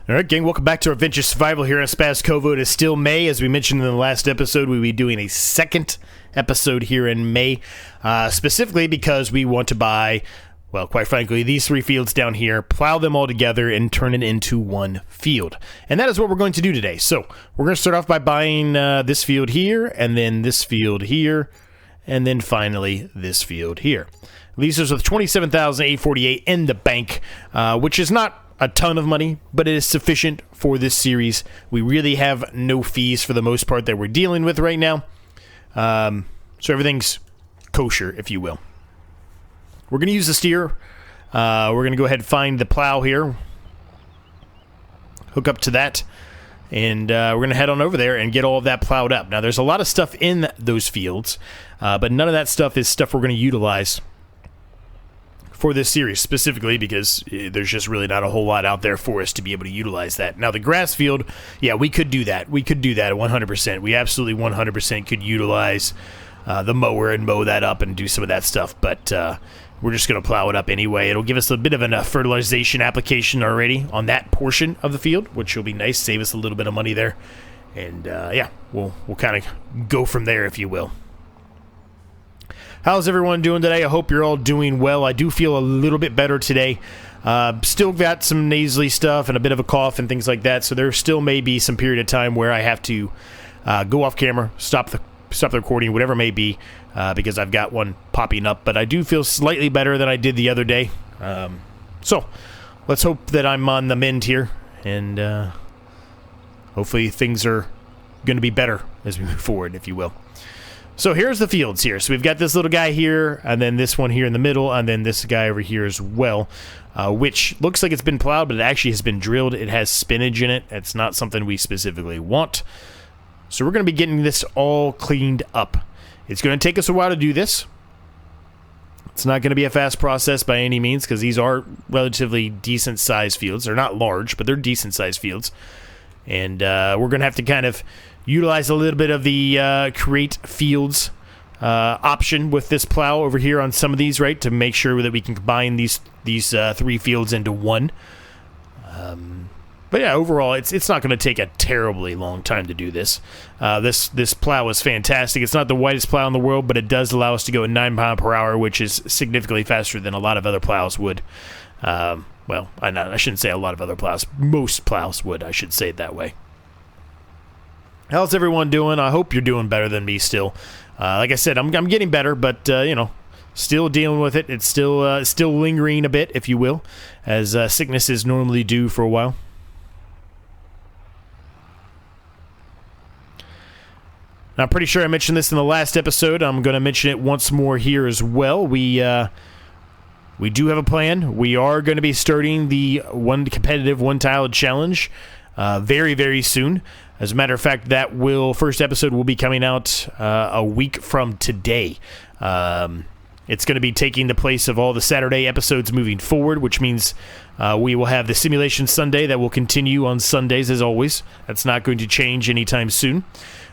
Alright gang, welcome back to our Adventure Survival here on Szpakowo. It is still May. As we mentioned in the last episode, we'll be doing a second episode here in May, specifically because we want to buy, well, quite frankly, these three fields down here, plow them all together, and turn it into one field. And that is what we're going to do today. So, we're going to start off by buying this field here, and then this field here, and then finally this field here. Leaves us with $27,848 in the bank, which is not a ton of money, but it is sufficient for this series. We really have no fees for the most part that we're dealing with right now. So everything's kosher, if you will. We're going to use the steer. We're going to go ahead and find the plow here. Hook up to that. And we're going to head on over there and get all of that plowed up. Now, there's a lot of stuff in those fields, but none of that stuff is stuff we're going to utilize for this series specifically, because there's just really not a whole lot out there for us to be able to utilize that. Now, the grass field, yeah, we could do that. We could do that 100%. We absolutely 100% could utilize the mower and mow that up and do some of that stuff, but we're just going to plow it up anyway. It'll give us a bit of a fertilization application already on that portion of the field, which will be nice, save us a little bit of money there. And yeah, we'll kind of go from there, if you will. How's everyone doing today? I hope you're all doing well. I do feel a little bit better today. Still got some nasally stuff and a bit of a cough and things like that, so there still may be some period of time where I have to go off camera, stop the recording, whatever it may be, because I've got one popping up. But I do feel slightly better than I did the other day. So let's hope that I'm on the mend here, and hopefully things are going to be better as we move forward, if you will. So here's the fields here. So we've got this little guy here, and then this one here in the middle, and then this guy over here as well, which looks like it's been plowed, but it actually has been drilled. It has spinach in it. It's not something we specifically want. So we're going to be getting this all cleaned up. It's going to take us a while to do this. It's not going to be a fast process by any means, because these are relatively decent-sized fields. They're not large, but they're decent-sized fields. And we're going to have to kind of utilize a little bit of the create fields option with this plow over here on some of these, right, to make sure that we can combine these three fields into one. But yeah, overall, it's not going to take a terribly long time to do this. This plow is fantastic. It's not the widest plow in the world, but it does allow us to go at 9 miles per hour, which is significantly faster than a lot of other plows would. Well, I shouldn't say a lot of other plows. Most plows would, I should say it that way. How's everyone doing? I hope you're doing better than me still. Like I said, I'm getting better, but, you know, still dealing with it. It's still lingering a bit, if you will, as sicknesses normally do for a while. Now, I'm pretty sure I mentioned this in the last episode. I'm going to mention it once more here as well. We do have a plan. We are going to be starting the competitive one-tile challenge very, very soon. As a matter of fact, that first episode will be coming out a week from today. It's going to be taking the place of all the Saturday episodes moving forward, which means we will have the Simulation Sunday that will continue on Sundays as always. That's not going to change anytime soon.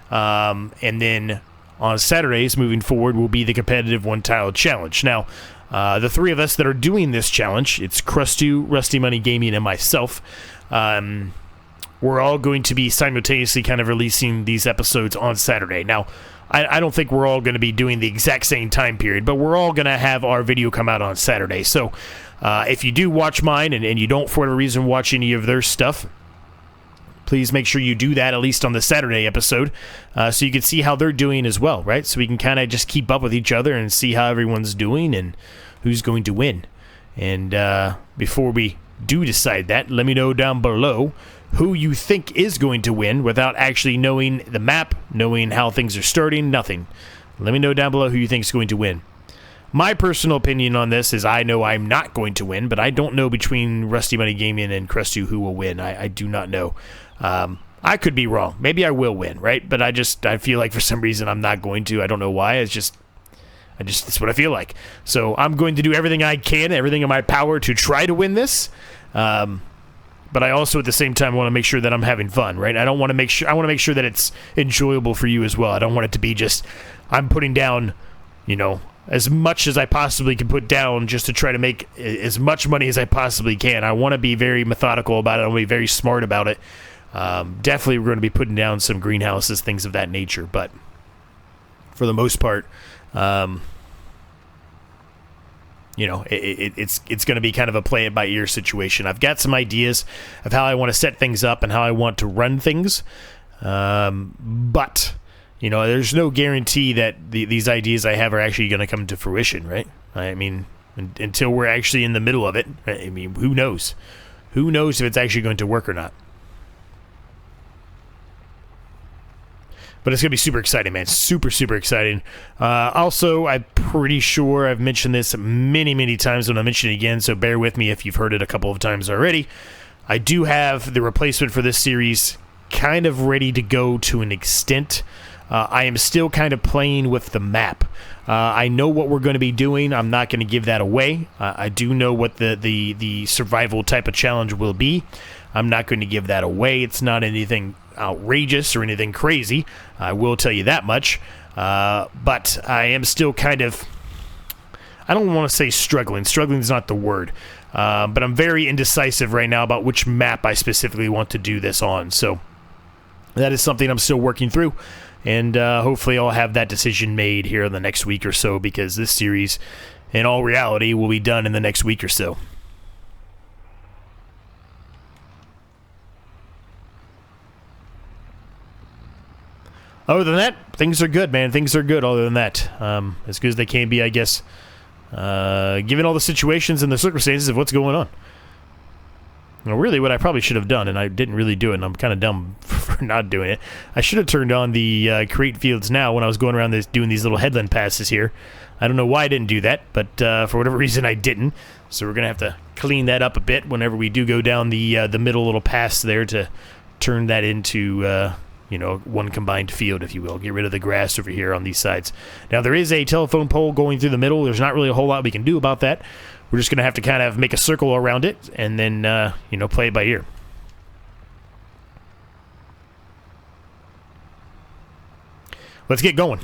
And then on Saturdays moving forward will be the competitive one-tile challenge. Now, the three of us that are doing this challenge, it's Crustu, Rusty Money Gaming, and myself, we're all going to be simultaneously kind of releasing these episodes on Saturday. Now, I don't think we're all going to be doing the exact same time period, but we're all going to have our video come out on Saturday. So if you do watch mine and you don't, for whatever reason, watch any of their stuff, please make sure you do that at least on the Saturday episode, so you can see how they're doing as well, right? So we can kind of just keep up with each other and see how everyone's doing and who's going to win. And before we do decide that, let me know down below who you think is going to win without actually knowing the map, knowing how things are starting, nothing. Let me know down below who you think is going to win. My personal opinion on this is I know I'm not going to win, but I don't know between Rusty Money Gaming and Crustu who will win. I do not know. I could be wrong. Maybe I will win, right? But I feel like for some reason I'm not going to. I don't know why. It's what I feel like. So I'm going to do everything I can, everything in my power to try to win this. But I also at the same time want to make sure that I'm having fun, right? I want to make sure that it's enjoyable for you as well. I don't want it to be just I'm putting down, you know, as much as I possibly can put down just to try to make as much money as I possibly can. I want to be very methodical about it. I want to be very smart about it. Definitely we're going to be putting down some greenhouses, things of that nature, but for the most part, you know, it's going to be kind of a play it by ear situation. I've got some ideas of how I want to set things up and how I want to run things, but you know, there's no guarantee that these ideas I have are actually going to come to fruition, right? I mean, until we're actually in the middle of it. I mean, who knows? Who knows if it's actually going to work or not? But it's going to be super exciting, man. Super, super exciting. Also, I'm pretty sure I've mentioned this many, many times when I mention it again, so bear with me if you've heard it a couple of times already. I do have the replacement for this series kind of ready to go to an extent. I am still kind of playing with the map. I know what we're going to be doing. I'm not going to give that away. I do know what the survival type of challenge will be. I'm not going to give that away. It's not anything outrageous or anything crazy. I will tell you that much. But I am still kind of, I don't want to say struggling. Struggling is not the word. But I'm very indecisive right now about which map I specifically want to do this on. So that is something I'm still working through. And hopefully I'll have that decision made here in the next week or so, because this series, in all reality, will be done in the next week or so. Other than that, things are good, man. Things are good other than that. As good as they can be, I guess, given all the situations and the circumstances of what's going on. Well, really, what I probably should have done, and I didn't really do it, and I'm kind of dumb for not doing it, I should have turned on the create fields now when I was going around doing these little headland passes here. I don't know why I didn't do that, but for whatever reason I didn't. So we're going to have to clean that up a bit whenever we do go down the middle little pass there to turn that into, you know, one combined field, if you will. Get rid of the grass over here on these sides. Now, there is a telephone pole going through the middle. There's not really a whole lot we can do about that. We're just going to have to kind of make a circle around it and then, you know, play it by ear. Let's get going.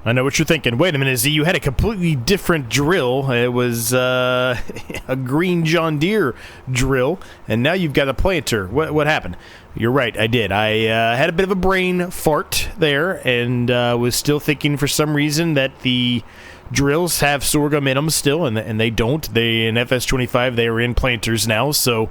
I know what you're thinking. Wait a minute, Z, you had a completely different drill. It was a green John Deere drill, and now you've got a planter. What happened? You're right, I did. I had a bit of a brain fart there, and was still thinking for some reason that the drills have sorghum in them still, and they don't. They in FS25 they are in planters now. So,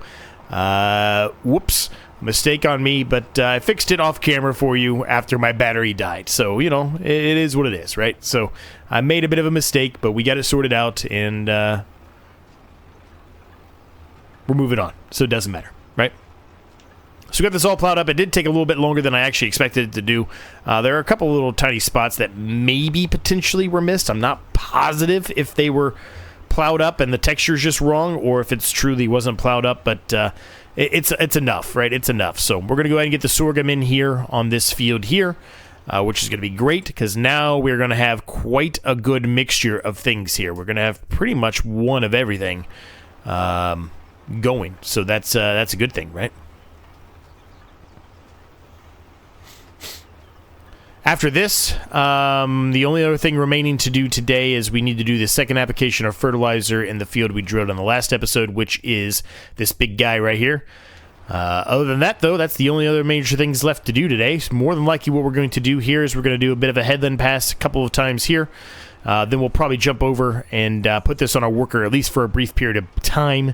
whoops, mistake on me. But I fixed it off camera for you after my battery died. So you know it is what it is, right? So I made a bit of a mistake, but we got it sorted out, and we're moving on. So it doesn't matter, right? So we got this all plowed up. It did take a little bit longer than I actually expected it to do. There are a couple little tiny spots that maybe potentially were missed. I'm not positive if they were plowed up and the texture's just wrong, or if it's truly wasn't plowed up, but it's enough, right? It's enough. So we're going to go ahead and get the sorghum in here on this field here, which is going to be great, because now we're going to have quite a good mixture of things here. We're going to have pretty much one of everything going. So that's a good thing, right? After this, the only other thing remaining to do today is we need to do the second application of fertilizer in the field we drilled on the last episode, which is this big guy right here. Other than that, though, that's the only other major things left to do today. More than likely what we're going to do here is we're going to do a bit of a headland pass a couple of times here. Then we'll probably jump over and put this on our worker, at least for a brief period of time,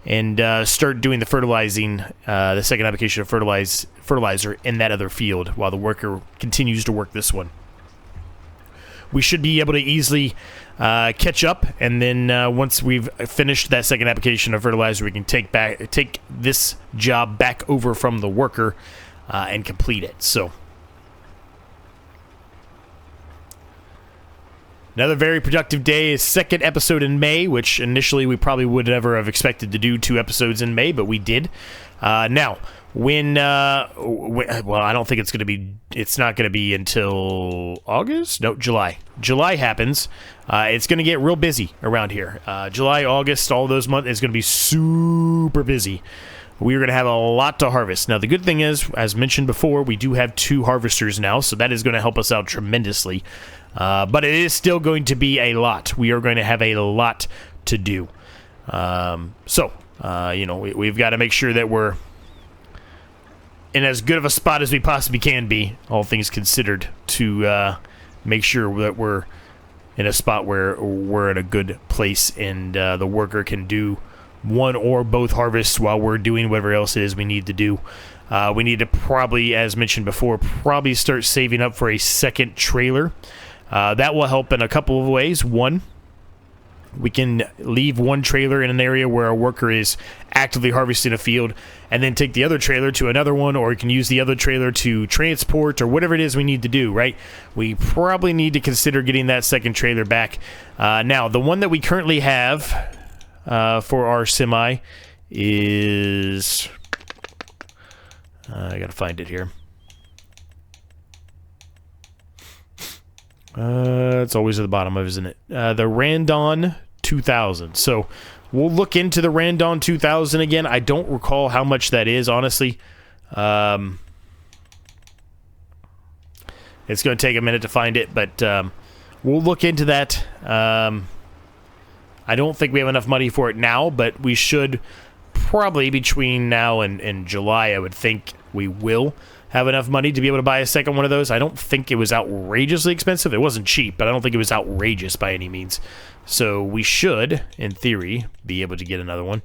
and start doing the fertilizing, the second application of fertilizer in that other field while the worker continues to work this one. We should be able to easily catch up, and then once we've finished that second application of fertilizer, we can take this job back over from the worker and complete it. So another very productive day. Is second episode in May, which initially we probably would never have expected to do 2 episodes in May, but we did. Now, well, I don't think it's not going to be until August? No, July. July happens. It's going to get real busy around here. July, August, all those months is going to be super busy. We're going to have a lot to harvest. Now, the good thing is, as mentioned before, we do have 2 harvesters now, so that is going to help us out tremendously. But it is still going to be a lot. We are going to have a lot to do. You know, we've got to make sure that we're in as good of a spot as we possibly can be, all things considered, to make sure that we're in a spot where we're in a good place, and the worker can do one or both harvests while we're doing whatever else it is we need to do. We need to probably, as mentioned before, probably start saving up for a second trailer. That will help in a couple of ways. One, we can leave one trailer in an area where a worker is actively harvesting a field, and then take the other trailer to another one, or you can use the other trailer to transport, or whatever it is we need to do, right? We probably need to consider getting that second trailer back. Now, the one that we currently have for our semi is... I gotta find it here. It's always at the bottom of, isn't it? The Randon 2000. So we'll look into the Randon 2000 again. I don't recall how much that is, honestly. It's going to take a minute to find it, but we'll look into that. I don't think we have enough money for it now, but we should probably between now and July, I would think we will have enough money to be able to buy a second one of those. I don't think it was outrageously expensive. It wasn't cheap, but I don't think it was outrageous by any means. So we should, in theory, be able to get another one,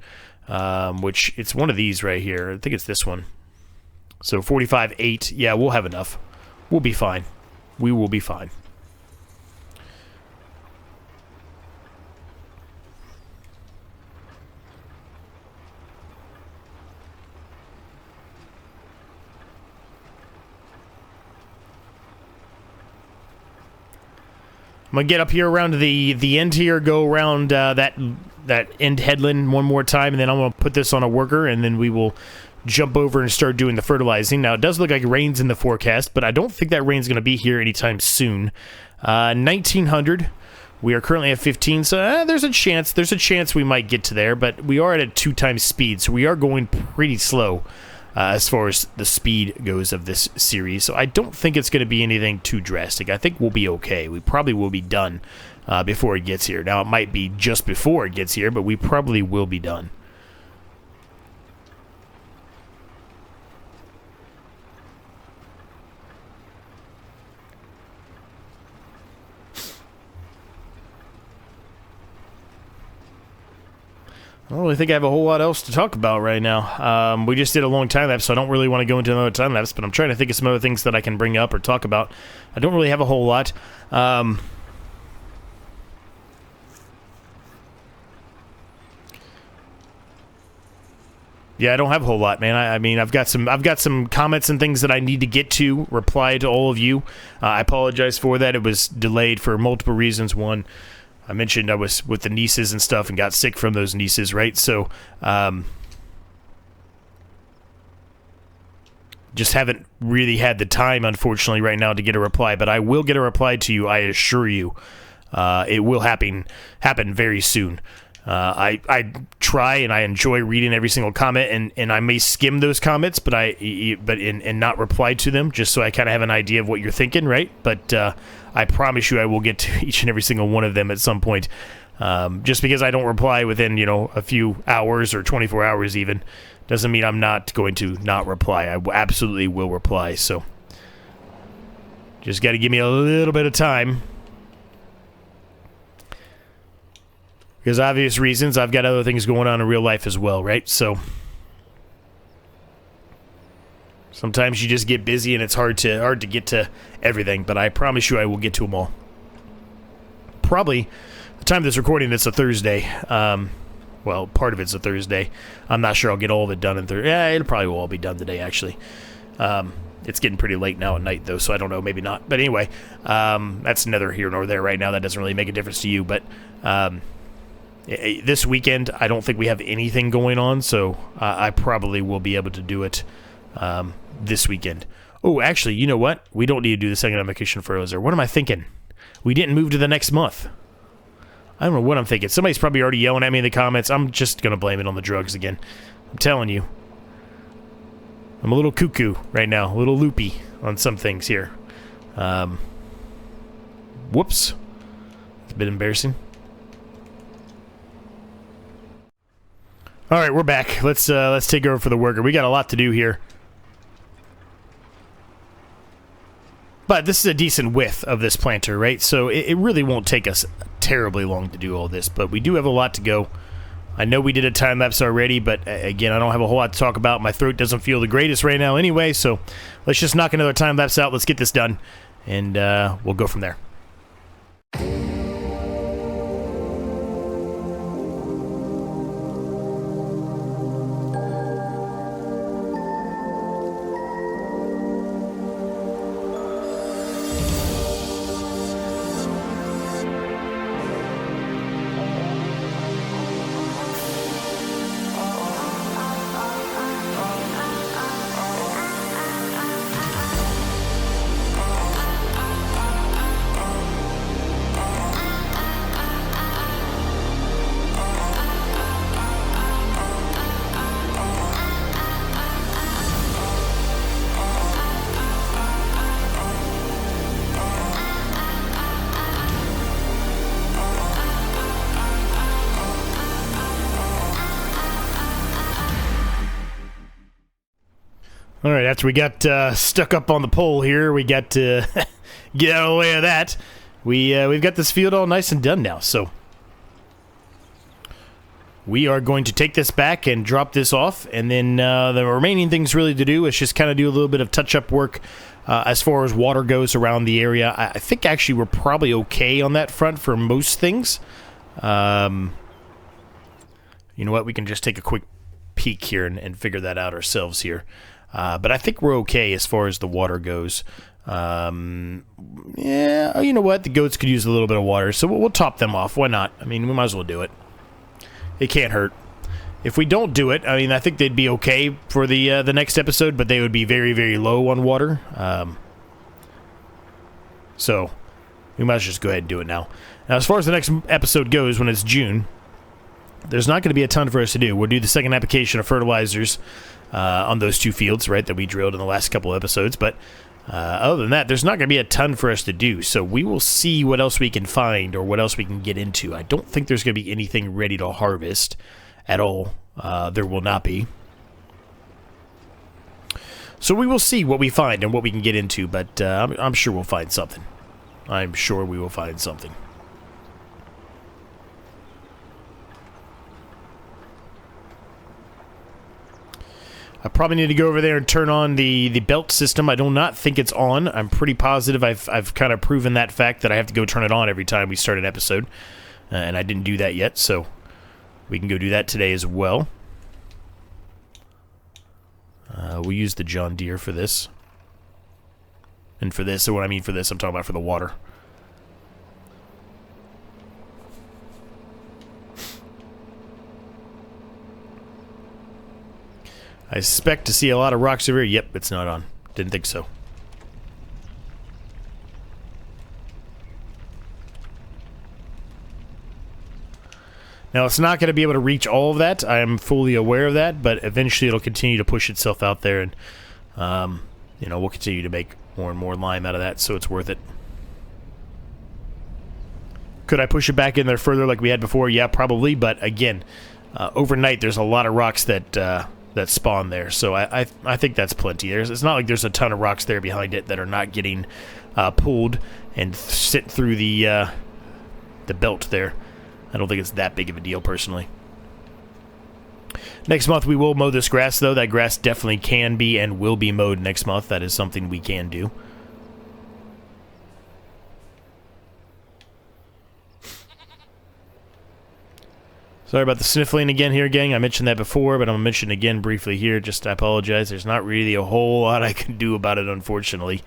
which it's one of these right here. I think it's this one. So 45.8. Yeah, we'll have enough. We'll be fine. We will be fine. I'm going to get up here around the end here, go around that end headland one more time, and then I'm going to put this on a worker, and then we will jump over and start doing the fertilizing. Now, it does look like rain's in the forecast, but I don't think that rain's going to be here anytime soon. 1900. We are currently at 15, so there's a chance we might get to there, but we are at a 2 times speed, so we are going pretty slow as far as the speed goes of this series. So I don't think it's going to be anything too drastic. I think we'll be okay. We probably will be done before it gets here. Now, it might be just before it gets here, but we probably will be done. I don't really think I have a whole lot else to talk about right now. We just did a long time lapse, so I don't really want to go into another time lapse, but I'm trying to think of some other things that I can bring up or talk about. I don't really have a whole lot. Yeah, I don't have a whole lot, man. I mean, I've got some comments and things that I need to get to, reply to all of you. I apologize for that. It was delayed for multiple reasons. One, I mentioned I was with the nieces and stuff and got sick from those nieces, right? So, just haven't really had the time, unfortunately, right now to get a reply. But I will get a reply to you, I assure you. It will happen very soon. I try and I enjoy reading every single comment, and I may skim those comments, but not reply to them, just so I kind of have an idea of what you're thinking, right? But I promise you I will get to each and every single one of them at some point. Just because I don't reply within, a few hours or 24 hours even, doesn't mean I'm not going to not reply. I absolutely will reply, so just got to give me a little bit of time. Because obvious reasons, I've got other things going on in real life as well, right? So sometimes you just get busy and it's hard to get to everything, but I promise you I will get to them all. Probably, the time of this recording, it's a Thursday. Well, part of it's a Thursday. I'm not sure I'll get all of it done in Thursday. Yeah, it'll probably all be done today, actually. It's getting pretty late now at night, though, so I don't know, maybe not. But anyway, that's neither here nor there right now. That doesn't really make a difference to you, but this weekend, I don't think we have anything going on, so I probably will be able to do it this weekend. Oh, actually, you know what? We don't need to do the second application for Ozer. What am I thinking? We didn't move to the next month. I don't know what I'm thinking. Somebody's probably already yelling at me in the comments. I'm just going to blame it on the drugs again. I'm telling you. I'm a little cuckoo right now, a little loopy on some things here. Whoops. It's a bit embarrassing. All right, we're back. Let's take over for the worker. We got a lot to do here. But this is a decent width of this planter, right? So it really won't take us terribly long to do all this, but we do have a lot to go. I know we did a time lapse already, but again, I don't have a whole lot to talk about. My throat doesn't feel the greatest right now anyway, so let's just knock another time lapse out. Let's get this done, and we'll go from there. All right, after we got stuck up on the pole here, we got to get out of the way of that. We've got this field all nice and done now, so we are going to take this back and drop this off, and then the remaining things really to do is just kind of do a little bit of touch-up work as far as water goes around the area. I think actually we're probably okay on that front for most things. You know what? We can just take a quick peek here and figure that out ourselves here. But I think we're okay as far as the water goes. Yeah, you know what? The goats could use a little bit of water, so we'll top them off. Why not? I mean, we might as well do it. It can't hurt. If we don't do it, I mean, I think they'd be okay for the next episode, but they would be very, very low on water. So we might just go ahead and do it now. Now, as far as the next episode goes, when it's June, there's not going to be a ton for us to do. We'll do the second application of fertilizers on those two fields, right, that we drilled in the last couple of episodes. But other than that, there's not going to be a ton for us to do. So we will see what else we can find or what else we can get into. I don't think there's going to be anything ready to harvest at all. There will not be. So we will see what we find and what we can get into, but I'm sure we'll find something. I'm sure we will find something. I probably need to go over there and turn on the belt system. I do not think it's on. I'm pretty positive I've kind of proven that fact that I have to go turn it on every time we start an episode. And I didn't do that yet, so we can go do that today as well. We'll use the John Deere for this. And for this, so what I mean for this, I'm talking about for the water. I expect to see a lot of rocks over here. Yep, it's not on. Didn't think so. Now, it's not going to be able to reach all of that. I am fully aware of that, but eventually it'll continue to push itself out there, and, you know, we'll continue to make more and more lime out of that, so it's worth it. Could I push it back in there further like we had before? Yeah, probably, but again, overnight there's a lot of rocks that spawn there, so I think that's plenty. It's not like there's a ton of rocks there behind it that are not getting pulled and sit through the belt there. I don't think it's that big of a deal, personally. Next month we will mow this grass, though. That grass definitely can be and will be mowed next month. That is something we can do. Sorry about the sniffling again here, gang. I mentioned that before, but I'm going to mention it again briefly here. Just I apologize. There's not really a whole lot I can do about it, unfortunately.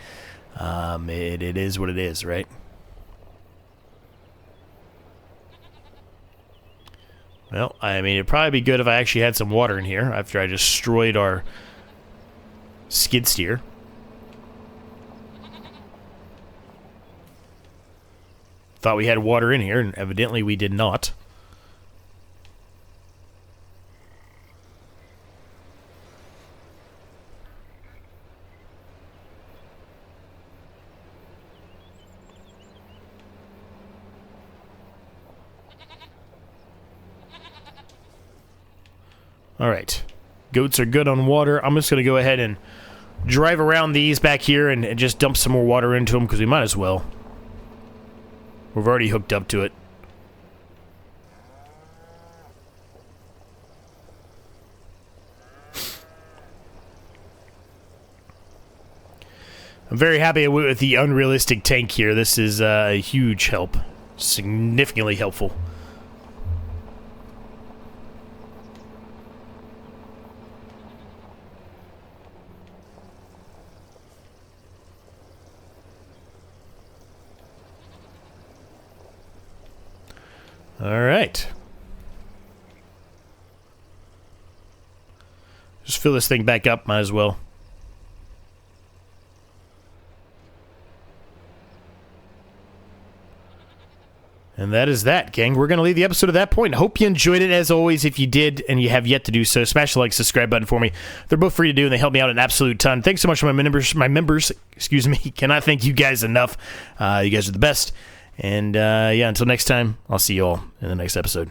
It is what it is, right? Well, I mean, it'd probably be good if I actually had some water in here after I destroyed our skid steer. Thought we had water in here, and evidently we did not. Alright, goats are good on water. I'm just going to go ahead and drive around these back here and just dump some more water into them, because we might as well. We've already hooked up to it. I'm very happy with the unrealistic tank here. This is a huge help. Significantly helpful. Alright. Just fill this thing back up, might as well. And that is that, gang. We're going to leave the episode at that point. Hope you enjoyed it. As always, if you did and you have yet to do so, smash the like, subscribe button for me. They're both free to do, and they help me out an absolute ton. Thanks so much to my members. Excuse me. Cannot thank you guys enough. You guys are the best. And, yeah, until next time, I'll see you all in the next episode.